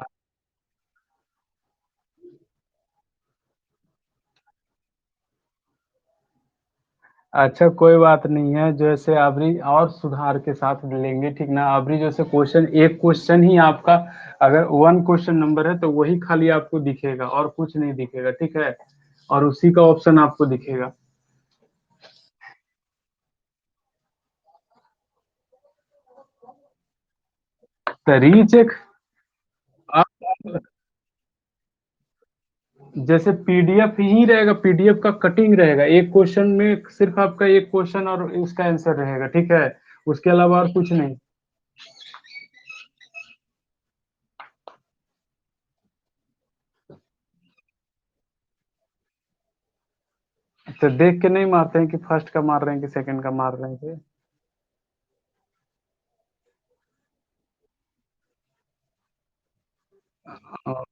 अच्छा कोई बात नहीं है, जैसे अभी और सुधार के साथ लेंगे, ठीक ना। अभी जैसे क्वेश्चन, एक क्वेश्चन ही आपका, अगर 1 क्वेश्चन नंबर है तो वही खाली आपको दिखेगा और कुछ नहीं दिखेगा, ठीक है। और उसी का ऑप्शन आपको दिखेगा। तो रीचेक, आप जैसे पीडीएफ ही रहेगा, पीडीएफ का कटिंग रहेगा, एक क्वेश्चन में सिर्फ आपका एक क्वेश्चन और उसका आंसर रहेगा, ठीक है। उसके अलावा और कुछ नहीं। तो देख के नहीं मारते हैं कि फर्स्ट का मार रहे हैं कि सेकंड का मार रहे हैं? हाँ,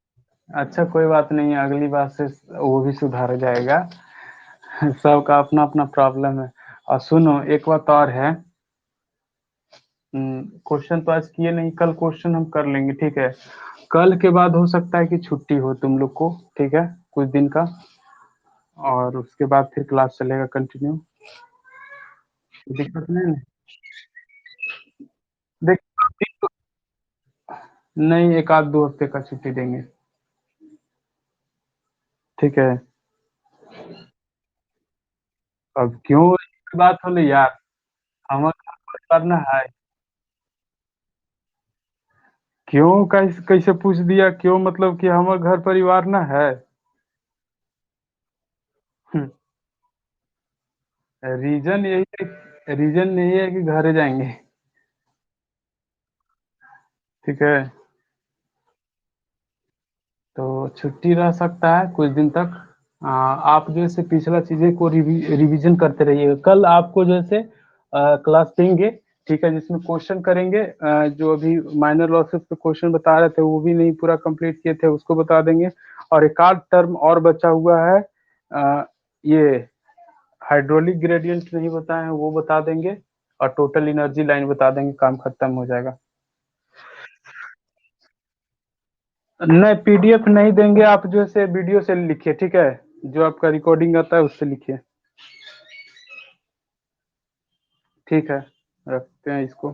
अच्छा कोई बात नहीं है, अगली बार से वो भी सुधार जाएगा। सबका अपना अपना प्रॉब्लम है। और सुनो, एक बात और है। क्वेश्चन तो आज किए नहीं, कल क्वेश्चन हम कर लेंगे, ठीक है। कल के बाद हो सकता है कि छुट्टी हो तुम लोग को, ठीक है, कुछ दिन का। और उसके बाद फिर क्लास चलेगा कंटिन्यू। दिक्कत नहीं है? देख, नहीं, एक आध 2 हफ्ते का छुट्टी देंगे, ठीक है। अब क्यों ये बात होले यार, हमारा परिवार ना है। क्यों, कैसे कैसे पूछ दिया, क्यों मतलब कि हमारे घर परिवार ना है? रीजन यही है, रीजन यही है कि घर जाएंगे, ठीक है। तो छुट्टी रह सकता है कुछ दिन तक। आप जैसे पिछला चीजें को रिवीजन करते रहिए। कल आपको जैसे क्लास देंगे, ठीक है, जिसमें क्वेश्चन करेंगे। जो अभी माइनर लॉसेस पे क्वेश्चन बता रहे थे वो भी नहीं पूरा कंप्लीट किए थे, उसको बता देंगे। और एक आध टर्म और बचा हुआ है, ये हाइड्रोलिक ग्रेडियंट नहीं बताए हैं वो बता देंगे, और टोटल एनर्जी लाइन बता देंगे, काम खत्म हो जाएगा। नहीं, पीडीएफ नहीं देंगे, आप जो है वीडियो से लिखिए, ठीक है, जो आपका रिकॉर्डिंग आता है उससे लिखिए। ठीक है, रखते हैं इसको।